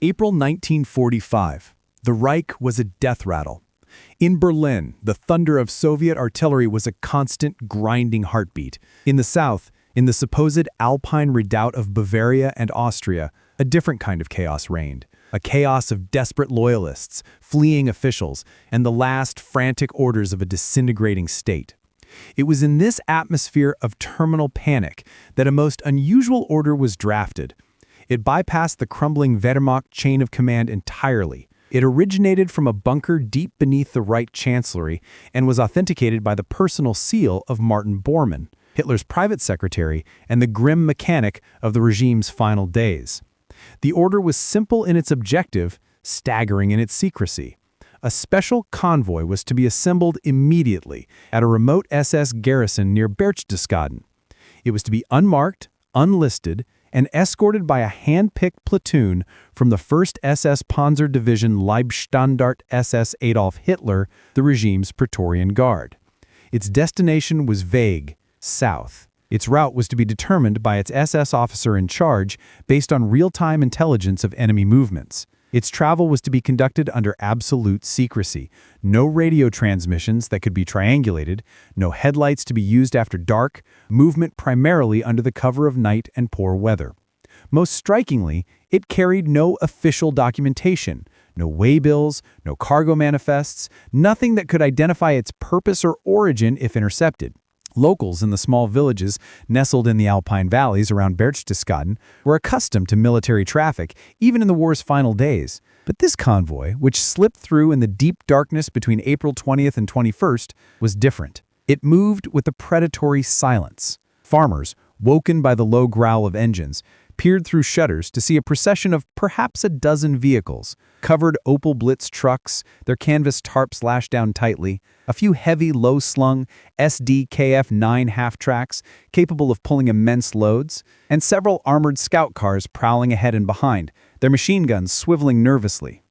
April 1945. The Reich was a death rattle. In Berlin, the thunder of Soviet artillery was a constant, grinding heartbeat. In the south, in the supposed Alpine redoubt of Bavaria and Austria, a different kind of chaos reigned. A chaos of desperate loyalists, fleeing officials, and the last frantic orders of a disintegrating state. It was in this atmosphere of terminal panic that a most unusual order was drafted. It bypassed the crumbling Wehrmacht chain of command entirely. It originated from a bunker deep beneath the Reich Chancellery and was authenticated by the personal seal of Martin Bormann, Hitler's private secretary and the grim mechanic of the regime's final days. The order was simple in its objective, staggering in its secrecy. A special convoy was to be assembled immediately at a remote SS garrison near Berchtesgaden. It was to be unmarked, unlisted, and escorted by a hand-picked platoon from the 1st SS Panzer Division Leibstandart SS Adolf Hitler, the regime's Praetorian Guard. Its destination was vague, south. Its route was to be determined by its SS officer in charge based on real-time intelligence of enemy movements. Its travel was to be conducted under absolute secrecy. No radio transmissions that could be triangulated, no headlights to be used after dark, movement primarily under the cover of night and poor weather. Most strikingly, it carried no official documentation, no waybills, no cargo manifests, nothing that could identify its purpose or origin if intercepted. Locals in the small villages nestled in the Alpine valleys around Berchtesgaden were accustomed to military traffic, even in the war's final days. But this convoy, which slipped through in the deep darkness between April 20th and 21st, was different. It moved with a predatory silence. Farmers, woken by the low growl of engines, peered through shutters to see a procession of perhaps a dozen vehicles, covered Opel Blitz trucks, their canvas tarps lashed down tightly, a few heavy, low-slung SDKF-9 half-tracks capable of pulling immense loads, and several armored scout cars prowling ahead and behind, their machine guns swiveling nervously.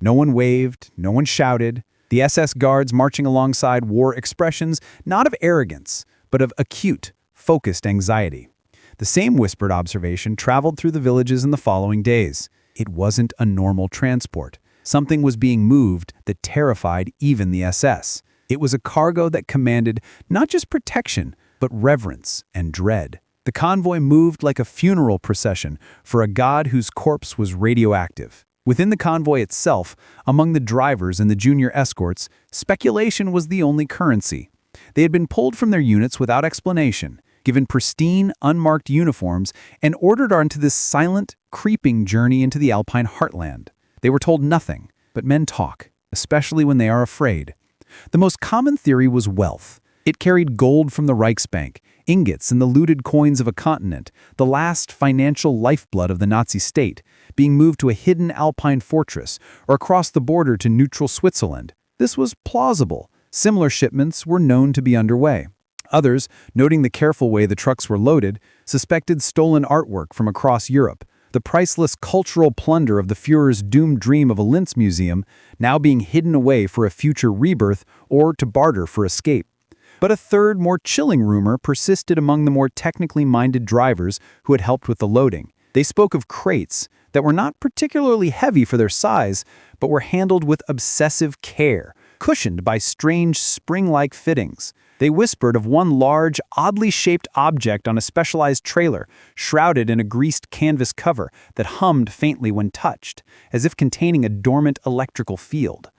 No one waved, no one shouted. The SS guards marching alongside wore expressions not of arrogance, but of acute, focused anxiety. The same whispered observation traveled through the villages in the following days. It wasn't a normal transport. Something was being moved that terrified even the SS. It was a cargo that commanded not just protection, but reverence and dread. The convoy moved like a funeral procession for a god whose corpse was radioactive. Within the convoy itself, among the drivers and the junior escorts, speculation was the only currency. They had been pulled from their units without explanation, given pristine, unmarked uniforms, and ordered onto this silent, creeping journey into the Alpine heartland. They were told nothing, but men talk, especially when they are afraid. The most common theory was wealth. It carried gold from the Reichsbank, ingots and the looted coins of a continent, the last financial lifeblood of the Nazi state, being moved to a hidden Alpine fortress or across the border to neutral Switzerland. This was plausible. Similar shipments were known to be underway. Others, noting the careful way the trucks were loaded, suspected stolen artwork from across Europe, the priceless cultural plunder of the Führer's doomed dream of a Linz museum, now being hidden away for a future rebirth or to barter for escape. But a third, more chilling rumor persisted among the more technically minded drivers who had helped with the loading. They spoke of crates that were not particularly heavy for their size, but were handled with obsessive care, cushioned by strange spring-like fittings. They whispered of one large, oddly shaped object on a specialized trailer, shrouded in a greased canvas cover that hummed faintly when touched, as if containing a dormant electrical field.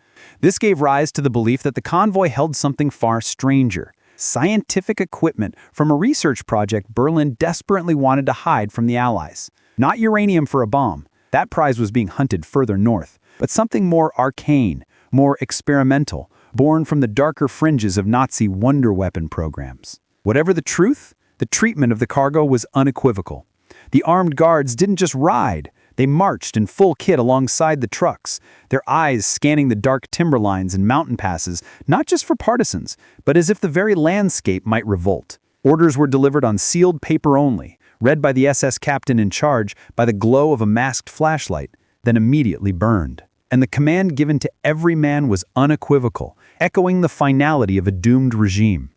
This gave rise to the belief that the convoy held something far stranger, scientific equipment from a research project Berlin desperately wanted to hide from the Allies. Not uranium for a bomb, that prize was being hunted further north, but something more arcane, more experimental, born from the darker fringes of Nazi wonder weapon programs. Whatever the truth, the treatment of the cargo was unequivocal. The armed guards didn't just ride, they marched in full kit alongside the trucks, their eyes scanning the dark timberlines and mountain passes, not just for partisans, but as if the very landscape might revolt. Orders were delivered on sealed paper only, read by the SS captain in charge by the glow of a masked flashlight, then immediately burned. And the command given to every man was unequivocal, echoing the finality of a doomed regime.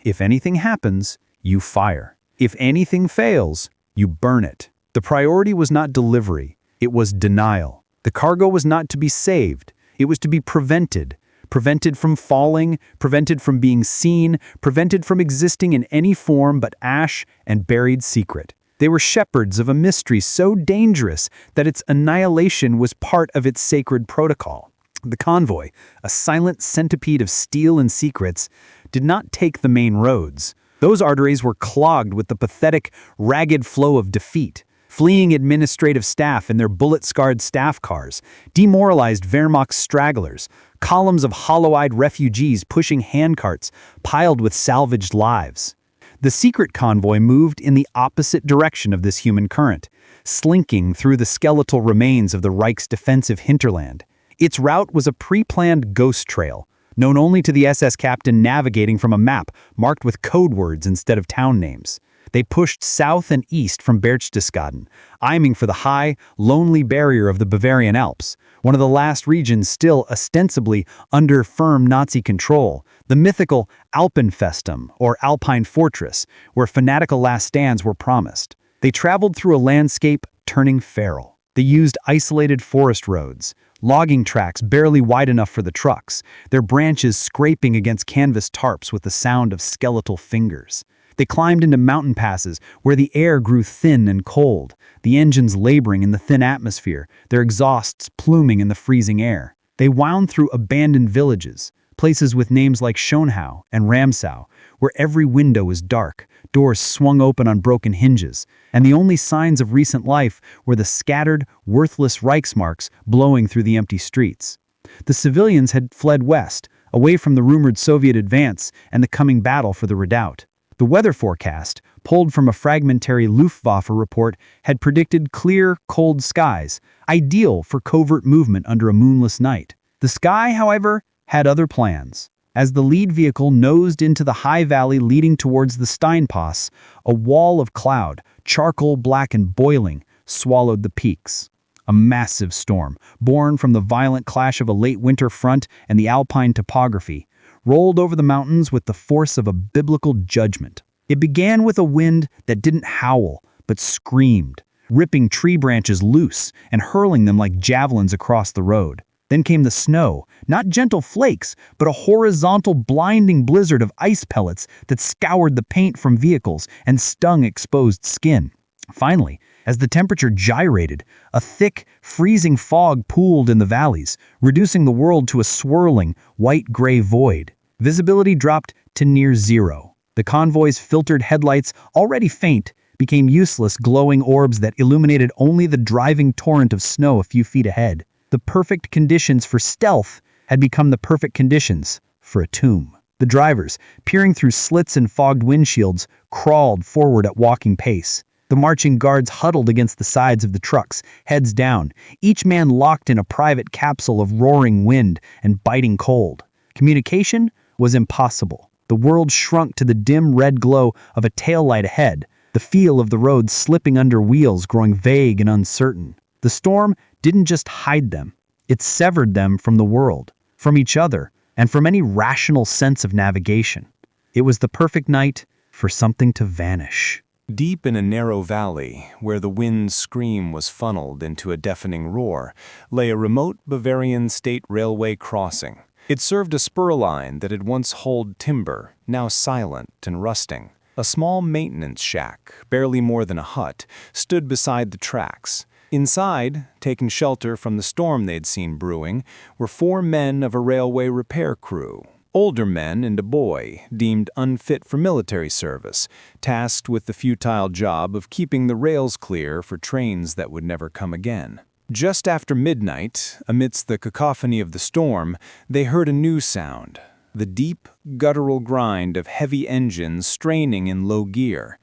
If anything happens, you fire. If anything fails, you burn it. The priority was not delivery, it was denial. The The cargo was not to be saved, it was to be prevented. Prevented from falling, prevented from being seen, prevented from existing in any form but ash and buried secret. They were shepherds of a mystery so dangerous that its annihilation was part of its sacred protocol. The convoy, a silent centipede of steel and secrets, did not take the main roads. Those arteries were clogged with the pathetic, ragged flow of defeat. Fleeing administrative staff in their bullet-scarred staff cars, demoralized Wehrmacht stragglers, columns of hollow-eyed refugees pushing handcarts piled with salvaged lives. The secret convoy moved in the opposite direction of this human current, slinking through the skeletal remains of the Reich's defensive hinterland. Its route was a pre-planned ghost trail, known only to the SS captain navigating from a map marked with code words instead of town names. They pushed south and east from Berchtesgaden, aiming for the high, lonely barrier of the Bavarian Alps, one of the last regions still ostensibly under firm Nazi control, the mythical Alpenfestum, or Alpine Fortress, where fanatical last stands were promised. They traveled through a landscape turning feral. They used isolated forest roads, logging tracks barely wide enough for the trucks, their branches scraping against canvas tarps with the sound of skeletal fingers. They climbed into mountain passes where the air grew thin and cold, the engines laboring in the thin atmosphere, their exhausts pluming in the freezing air. They wound through abandoned villages, places with names like Schönau and Ramsau, where every window was dark, doors swung open on broken hinges, and the only signs of recent life were the scattered, worthless Reichsmarks blowing through the empty streets. The civilians had fled west, away from the rumored Soviet advance and the coming battle for the redoubt. The weather forecast, pulled from a fragmentary Luftwaffe report, had predicted clear, cold skies, ideal for covert movement under a moonless night. The sky, however, had other plans. As the lead vehicle nosed into the high valley leading towards the Steinpass, a wall of cloud, charcoal black and boiling, swallowed the peaks. A massive storm, born from the violent clash of a late winter front and the alpine topography, rolled over the mountains with the force of a biblical judgment. It began with a wind that didn't howl, but screamed, ripping tree branches loose and hurling them like javelins across the road. Then came the snow, not gentle flakes, but a horizontal blinding blizzard of ice pellets that scoured the paint from vehicles and stung exposed skin. Finally, as the temperature gyrated, a thick, freezing fog pooled in the valleys, reducing the world to a swirling, white-gray void. Visibility dropped to near zero. The convoy's filtered headlights, already faint, became useless glowing orbs that illuminated only the driving torrent of snow a few feet ahead. The perfect conditions for stealth had become the perfect conditions for a tomb. The drivers, peering through slits in fogged windshields, crawled forward at walking pace. The marching guards huddled against the sides of the trucks, heads down, each man locked in a private capsule of roaring wind and biting cold. Communication was impossible. The world shrunk to the dim red glow of a taillight ahead, the feel of the road slipping under wheels growing vague and uncertain. The storm didn't just hide them, it severed them from the world, from each other, and from any rational sense of navigation. It was the perfect night for something to vanish. Deep in a narrow valley, where the wind's scream was funneled into a deafening roar, lay a remote Bavarian state railway crossing. It served a spur line that had once hauled timber, now silent and rusting. A small maintenance shack, barely more than a hut, stood beside the tracks. Inside, taking shelter from the storm they'd seen brewing, were 4 men of a railway repair crew. Older men and a boy, deemed unfit for military service, tasked with the futile job of keeping the rails clear for trains that would never come again. Just after midnight, amidst the cacophony of the storm, they heard a new sound, the deep, guttural grind of heavy engines straining in low gear.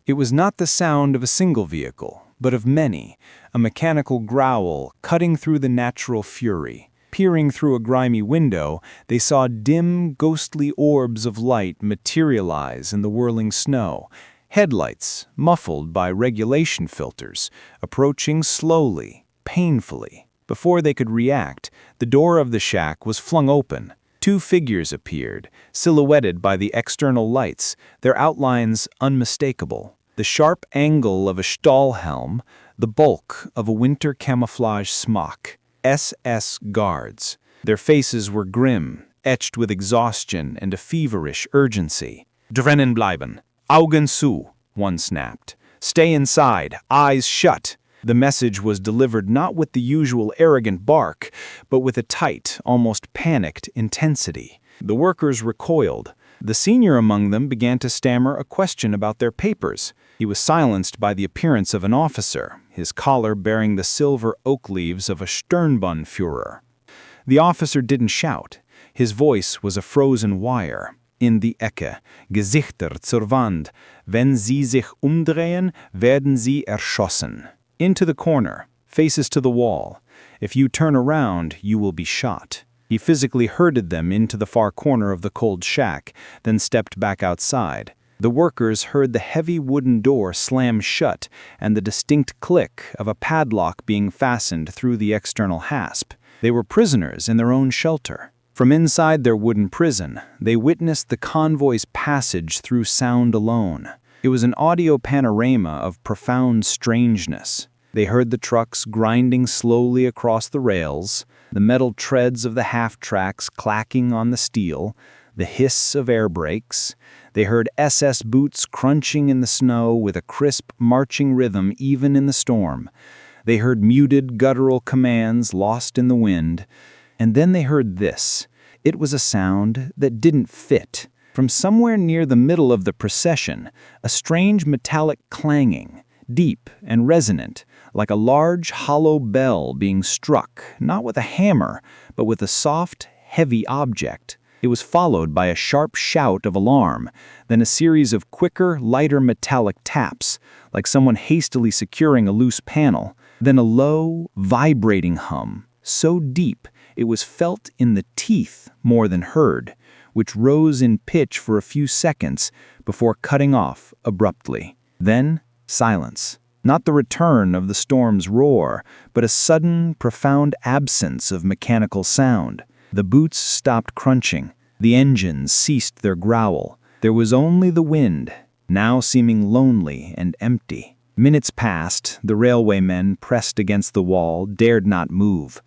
It was not the sound of a single vehicle, but of many, a mechanical growl cutting through the natural fury. Peering through a grimy window, they saw dim, ghostly orbs of light materialize in the whirling snow, headlights, muffled by regulation filters, approaching slowly, painfully. Before they could react, the door of the shack was flung open. 2 figures appeared, silhouetted by the external lights, their outlines unmistakable. The sharp angle of a Stahlhelm, the bulk of a winter camouflage smock. SS guards. Their faces were grim, etched with exhaustion and a feverish urgency. Drinnen bleiben. Augen zu, one snapped. Stay inside, eyes shut. The message was delivered not with the usual arrogant bark, but with a tight, almost panicked intensity. The workers recoiled. The senior among them began to stammer a question about their papers. He was silenced by the appearance of an officer, his collar bearing the silver oak leaves of a Stirnbannführer. The officer didn't shout. His voice was a frozen wire. In die Ecke, Gesichter zur Wand. Wenn Sie sich umdrehen, werden Sie erschossen. Into the corner, faces to the wall. If you turn around, you will be shot. He physically herded them into the far corner of the cold shack, then stepped back outside. The workers heard the heavy wooden door slam shut and the distinct click of a padlock being fastened through the external hasp. They were prisoners in their own shelter. From inside their wooden prison, they witnessed the convoy's passage through sound alone. It was an audio panorama of profound strangeness. They heard the trucks grinding slowly across the rails, the metal treads of the half-tracks clacking on the steel, the hiss of air brakes. They heard SS boots crunching in the snow with a crisp, marching rhythm even in the storm. They heard muted, guttural commands lost in the wind. And then they heard this. It was a sound that didn't fit. From somewhere near the middle of the procession, a strange metallic clanging, deep and resonant, like a large hollow bell being struck, not with a hammer, but with a soft, heavy object. It was followed by a sharp shout of alarm, then a series of quicker, lighter metallic taps, like someone hastily securing a loose panel, then a low, vibrating hum, so deep it was felt in the teeth more than heard, which rose in pitch for a few seconds before cutting off abruptly. Then, silence. Not the return of the storm's roar, but a sudden, profound absence of mechanical sound. The boots stopped crunching. The engines ceased their growl. There was only the wind, now seeming lonely and empty. Minutes passed. The railwaymen, pressed against the wall, dared not move.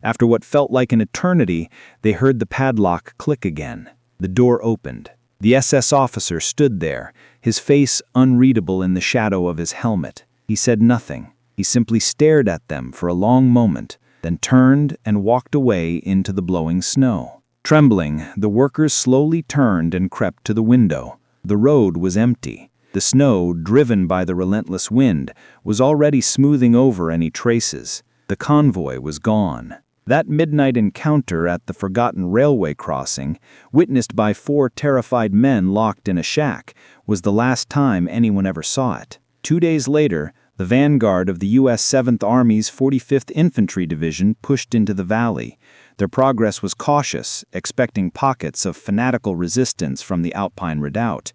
After what felt like an eternity, they heard the padlock click again. The door opened. The SS officer stood there, his face unreadable in the shadow of his helmet. He said nothing. He simply stared at them for a long moment, then turned and walked away into the blowing snow. Trembling, the workers slowly turned and crept to the window. The road was empty. The snow, driven by the relentless wind, was already smoothing over any traces. The convoy was gone. That midnight encounter at the forgotten railway crossing, witnessed by 4 terrified men locked in a shack, was the last time anyone ever saw it. 2 days later, the vanguard of the U.S. 7th Army's 45th Infantry Division pushed into the valley. Their progress was cautious, expecting pockets of fanatical resistance from the Alpine redoubt.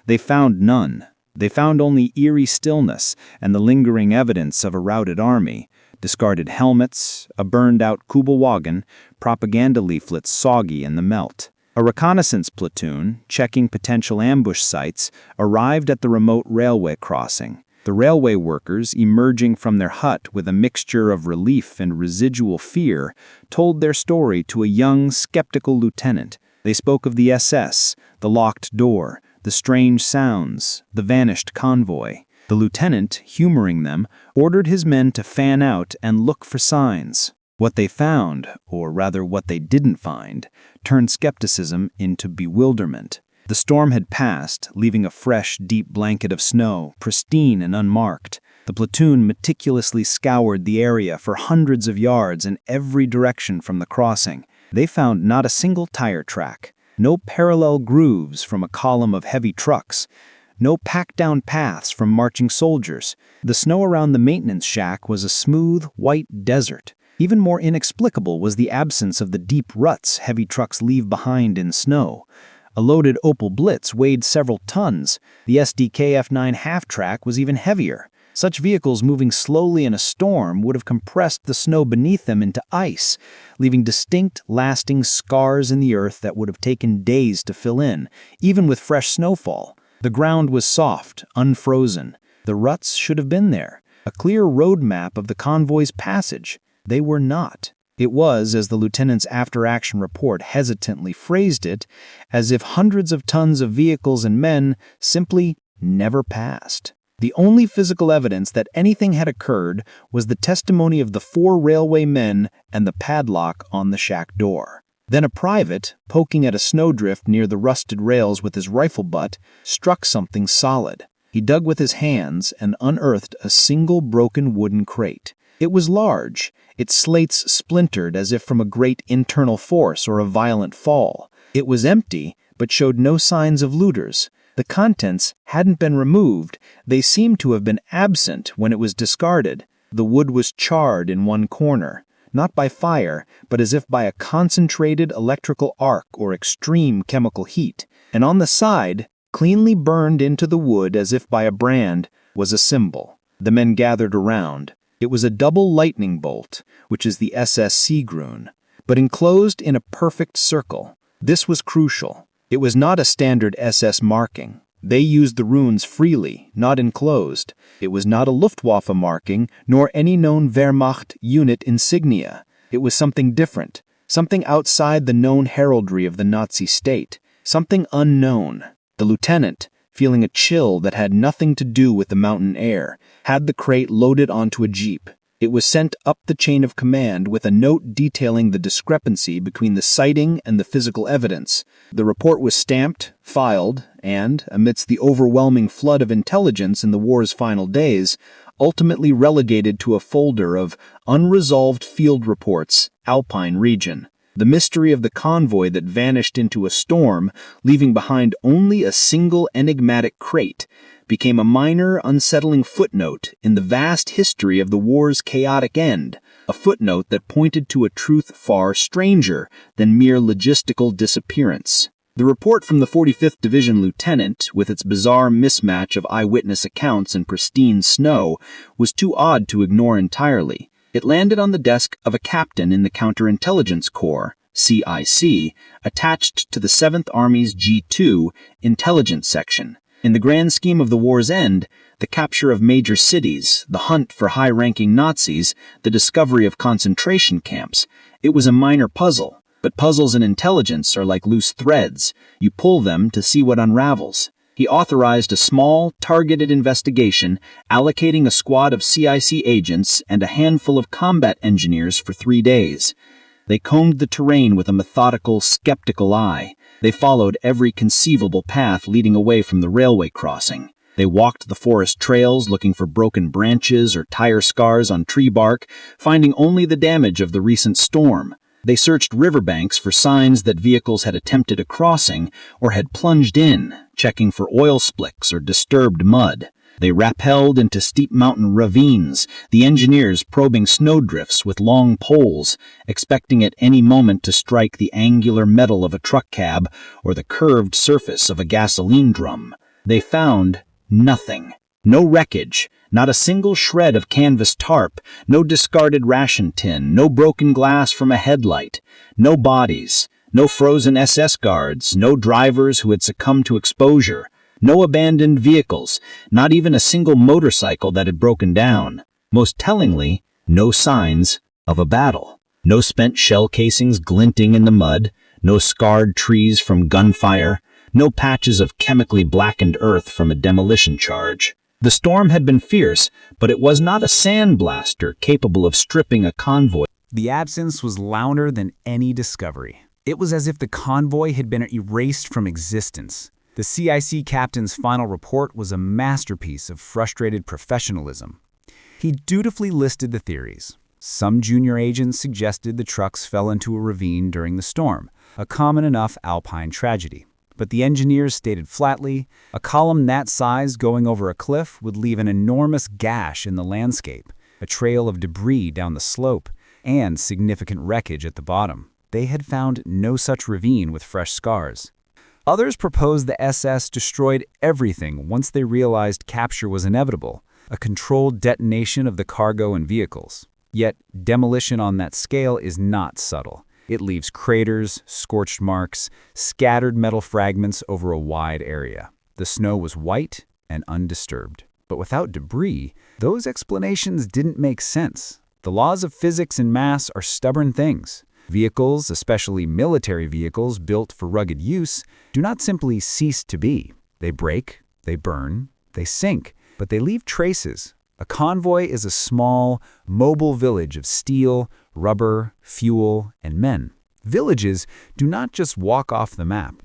They found none. They found only eerie stillness and the lingering evidence of a routed army. Discarded helmets, a burned-out Kubelwagen, propaganda leaflets soggy in the melt. A reconnaissance platoon, checking potential ambush sites, arrived at the remote railway crossing. The railway workers, emerging from their hut with a mixture of relief and residual fear, told their story to a young, skeptical lieutenant. They spoke of the SS, the locked door, the strange sounds, the vanished convoy. The lieutenant, humoring them, ordered his men to fan out and look for signs. What they found, or rather what they didn't find, turned skepticism into bewilderment. The storm had passed, leaving a fresh, deep blanket of snow, pristine and unmarked. The platoon meticulously scoured the area for hundreds of yards in every direction from the crossing. They found not a single tire track, no parallel grooves from a column of heavy trucks, no packed-down paths from marching soldiers. The snow around the maintenance shack was a smooth, white desert. Even more inexplicable was the absence of the deep ruts heavy trucks leave behind in snow. A loaded Opel Blitz weighed several tons. The SDKF-9 half-track was even heavier. Such vehicles moving slowly in a storm would have compressed the snow beneath them into ice, leaving distinct, lasting scars in the earth that would have taken days to fill in, even with fresh snowfall. The ground was soft, unfrozen. The ruts should have been there, a clear road map of the convoy's passage. They were not. It was, as the lieutenant's after-action report hesitantly phrased it, as if hundreds of tons of vehicles and men simply never passed. The only physical evidence that anything had occurred was the testimony of the 4 railway men and the padlock on the shack door. Then a private, poking at a snowdrift near the rusted rails with his rifle butt, struck something solid. He dug with his hands and unearthed a single broken wooden crate. It was large, its slates splintered as if from a great internal force or a violent fall. It was empty, but showed no signs of looters. The contents hadn't been removed, they seemed to have been absent when it was discarded. The wood was charred in one corner, not by fire, but as if by a concentrated electrical arc or extreme chemical heat. And on the side, cleanly burned into the wood as if by a brand, was a symbol. The men gathered around. It was a double lightning bolt, which is the SS Sigrun, but enclosed in a perfect circle. This was crucial. It was not a standard SS marking. They used the runes freely, not enclosed. It was not a Luftwaffe marking, nor any known Wehrmacht unit insignia. It was something different, something outside the known heraldry of the Nazi state, something unknown. The lieutenant, feeling a chill that had nothing to do with the mountain air, had the crate loaded onto a jeep. It was sent up the chain of command with a note detailing the discrepancy between the sighting and the physical evidence. The report was stamped, filed, and, amidst the overwhelming flood of intelligence in the war's final days, ultimately relegated to a folder of unresolved field reports, Alpine region. The mystery of the convoy that vanished into a storm, leaving behind only a single enigmatic crate, became a minor, unsettling footnote in the vast history of the war's chaotic end, a footnote that pointed to a truth far stranger than mere logistical disappearance. The report from the 45th Division lieutenant, with its bizarre mismatch of eyewitness accounts and pristine snow, was too odd to ignore entirely. It landed on the desk of a captain in the Counterintelligence Corps, CIC, attached to the 7th Army's G2 intelligence section. In the grand scheme of the war's end, the capture of major cities, the hunt for high-ranking Nazis, the discovery of concentration camps, it was a minor puzzle. But puzzles in intelligence are like loose threads. You pull them to see what unravels. He authorized a small, targeted investigation, allocating a squad of CIC agents and a handful of combat engineers for 3 days. They combed the terrain with a methodical, skeptical eye. They followed every conceivable path leading away from the railway crossing. They walked the forest trails looking for broken branches or tire scars on tree bark, finding only the damage of the recent storm. They searched riverbanks for signs that vehicles had attempted a crossing or had plunged in, checking for oil slicks or disturbed mud. They rappelled into steep mountain ravines, the engineers probing snowdrifts with long poles, expecting at any moment to strike the angular metal of a truck cab or the curved surface of a gasoline drum. They found nothing. No wreckage, not a single shred of canvas tarp, no discarded ration tin, no broken glass from a headlight, no bodies, no frozen SS guards, no drivers who had succumbed to exposure. No abandoned vehicles, not even a single motorcycle that had broken down. Most tellingly, no signs of a battle. No spent shell casings glinting in the mud, no scarred trees from gunfire, no patches of chemically blackened earth from a demolition charge. The storm had been fierce, but it was not a sandblaster capable of stripping a convoy. The absence was louder than any discovery. It was as if the convoy had been erased from existence. The CIC captain's final report was a masterpiece of frustrated professionalism. He dutifully listed the theories. Some junior agents suggested the trucks fell into a ravine during the storm, a common enough Alpine tragedy. But the engineers stated flatly, a column that size going over a cliff would leave an enormous gash in the landscape, a trail of debris down the slope, and significant wreckage at the bottom. They had found no such ravine with fresh scars. Others proposed the SS destroyed everything once they realized capture was inevitable, a controlled detonation of the cargo and vehicles. Yet, demolition on that scale is not subtle. It leaves craters, scorched marks, scattered metal fragments over a wide area. The snow was white and undisturbed. But without debris, those explanations didn't make sense. The laws of physics and mass are stubborn things. Vehicles, especially military vehicles built for rugged use, do not simply cease to be. They break, they burn, they sink, but they leave traces. A convoy is a small, mobile village of steel, rubber, fuel, and men. Villages do not just walk off the map.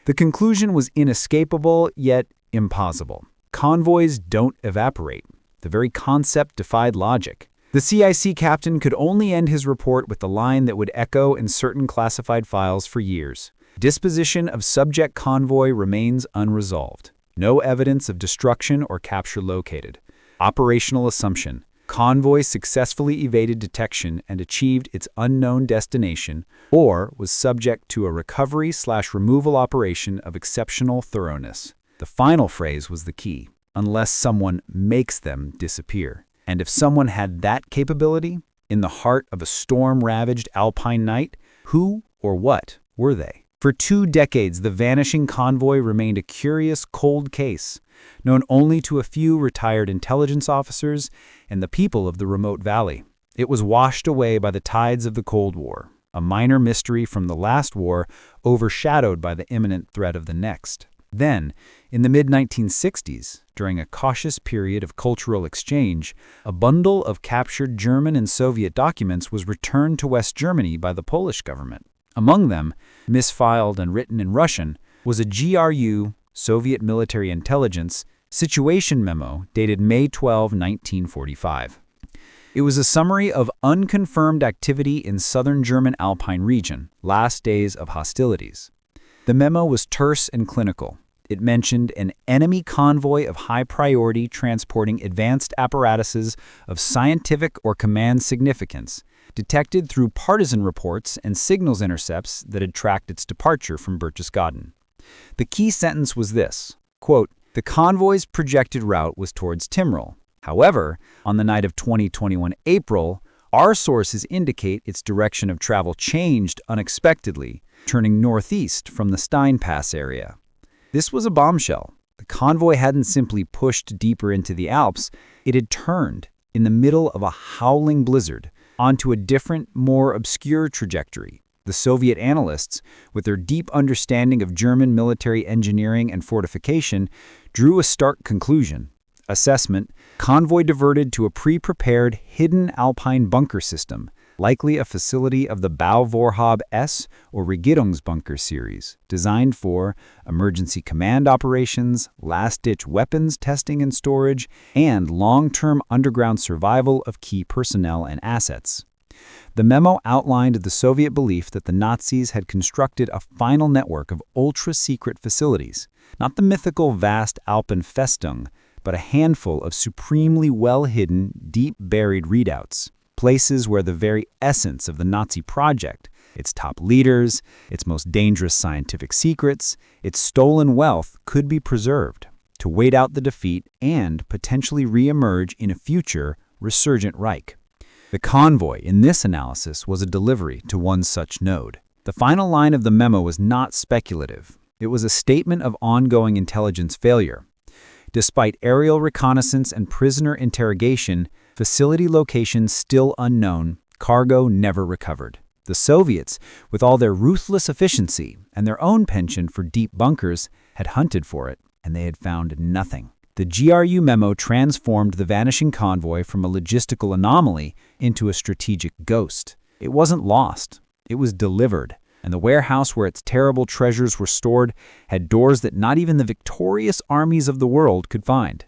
The conclusion was inescapable, yet impossible. Convoys don't evaporate. The very concept defied logic. The CIC captain could only end his report with the line that would echo in certain classified files for years. Disposition of subject convoy remains unresolved. No evidence of destruction or capture located. Operational assumption. Convoy successfully evaded detection and achieved its unknown destination, or was subject to a recovery/removal operation of exceptional thoroughness. The final phrase was the key. Unless someone makes them disappear. And if someone had that capability, in the heart of a storm-ravaged alpine night, who or what were they? For 2 decades, the vanishing convoy remained a curious, cold case, known only to a few retired intelligence officers and the people of the remote valley. It was washed away by the tides of the Cold War, a minor mystery from the last war overshadowed by the imminent threat of the next. Then, in the mid-1960s, during a cautious period of cultural exchange, a bundle of captured German and Soviet documents was returned to West Germany by the Polish government. Among them, misfiled and written in Russian, was a GRU, Soviet Military Intelligence, situation memo dated May 12, 1945. It was a summary of unconfirmed activity in southern German Alpine region, last days of hostilities. The memo was terse and clinical. It mentioned an enemy convoy of high priority transporting advanced apparatuses of scientific or command significance, detected through partisan reports and signals intercepts that had tracked its departure from Berchtesgaden. The key sentence was this, quote, "The convoy's projected route was towards Timrel. However, on the night of 2021 April, our sources indicate its direction of travel changed unexpectedly, turning northeast from the Stein Pass area." This was a bombshell. The convoy hadn't simply pushed deeper into the Alps, it had turned, in the middle of a howling blizzard, onto a different, more obscure trajectory. The Soviet analysts, with their deep understanding of German military engineering and fortification, drew a stark conclusion. Assessment: convoy diverted to a pre-prepared hidden alpine bunker system, likely a facility of the Bauvorhaben S or Regierungsbunker series, designed for emergency command operations, last-ditch weapons testing and storage, and long-term underground survival of key personnel and assets. The memo outlined the Soviet belief that the Nazis had constructed a final network of ultra-secret facilities, not the mythical vast Alpenfestung, but a handful of supremely well-hidden, deep-buried readouts, places where the very essence of the Nazi project, its top leaders, its most dangerous scientific secrets, its stolen wealth could be preserved, to wait out the defeat and potentially re-emerge in a future resurgent Reich. The convoy in this analysis was a delivery to one such node. The final line of the memo was not speculative. It was a statement of ongoing intelligence failure. Despite aerial reconnaissance and prisoner interrogation, facility location still unknown, cargo never recovered. The Soviets, with all their ruthless efficiency and their own penchant for deep bunkers, had hunted for it, and they had found nothing. The GRU memo transformed the vanishing convoy from a logistical anomaly into a strategic ghost. It wasn't lost, it was delivered, and the warehouse where its terrible treasures were stored had doors that not even the victorious armies of the world could find.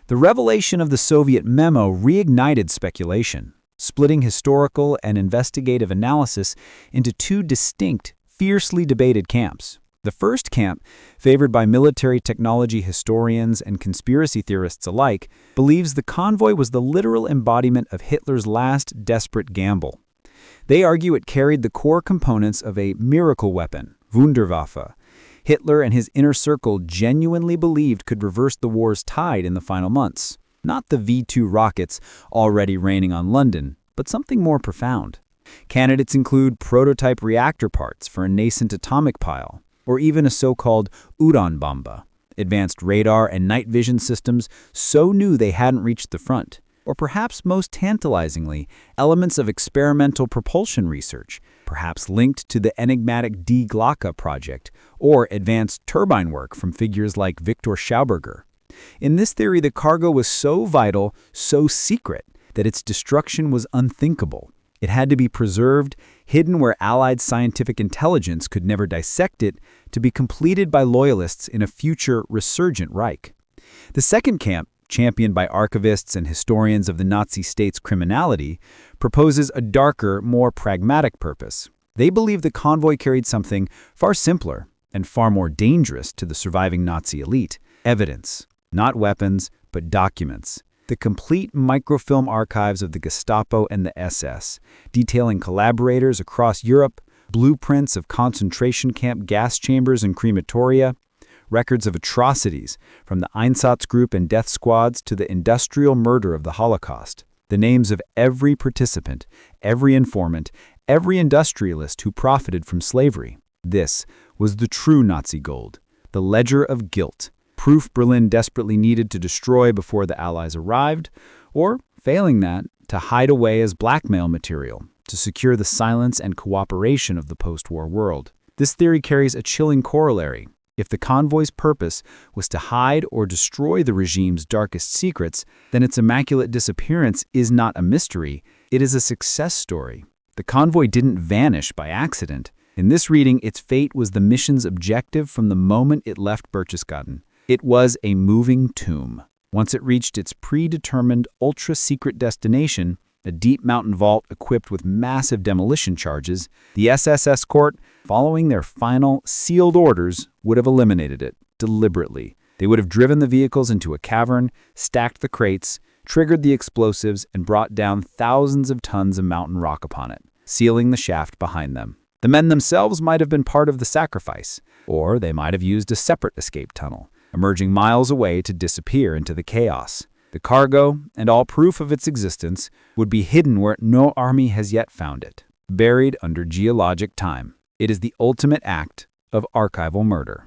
The revelation of the Soviet memo reignited speculation, splitting historical and investigative analysis into 2 distinct, fiercely debated camps. The first camp, favored by military technology historians and conspiracy theorists alike, believes the convoy was the literal embodiment of Hitler's last desperate gamble. They argue it carried the core components of a miracle weapon, Wunderwaffe, Hitler and his inner circle genuinely believed could reverse the war's tide in the final months. Not the V-2 rockets already raining on London, but something more profound. Candidates include prototype reactor parts for a nascent atomic pile, or even a so-called Uranbombe, advanced radar and night vision systems so new they hadn't reached the front, Or perhaps most tantalizingly, elements of experimental propulsion research, perhaps linked to the enigmatic D. Glauca project, or advanced turbine work from figures like Victor Schauberger. In this theory, the cargo was so vital, so secret, that its destruction was unthinkable. It had to be preserved, hidden where Allied scientific intelligence could never dissect it, to be completed by loyalists in a future resurgent Reich. The second camp, championed by archivists and historians of the Nazi state's criminality, proposes a darker, more pragmatic purpose. They believe the convoy carried something far simpler and far more dangerous to the surviving Nazi elite: evidence. Not weapons, but documents. The complete microfilm archives of the Gestapo and the SS, detailing collaborators across Europe, blueprints of concentration camp gas chambers and crematoria, records of atrocities from the Einsatzgruppe and death squads to the industrial murder of the Holocaust, the names of every participant, every informant, every industrialist who profited from slavery. This was the true Nazi gold, the ledger of guilt, proof Berlin desperately needed to destroy before the Allies arrived, or, failing that, to hide away as blackmail material to secure the silence and cooperation of the post-war world. This theory carries a chilling corollary. If the convoy's purpose was to hide or destroy the regime's darkest secrets, then its immaculate disappearance is not a mystery, it is a success story. The convoy didn't vanish by accident. In this reading, its fate was the mission's objective from the moment it left Berchtesgaden. It was a moving tomb. Once it reached its predetermined, ultra-secret destination, a deep mountain vault equipped with massive demolition charges, the SS escort, following their final, sealed orders, would have eliminated it, deliberately. They would have driven the vehicles into a cavern, stacked the crates, triggered the explosives, and brought down thousands of tons of mountain rock upon it, sealing the shaft behind them. The men themselves might have been part of the sacrifice, or they might have used a separate escape tunnel, emerging miles away to disappear into the chaos. The cargo, and all proof of its existence, would be hidden where no army has yet found it, buried under geologic time. It is the ultimate act of archival murder.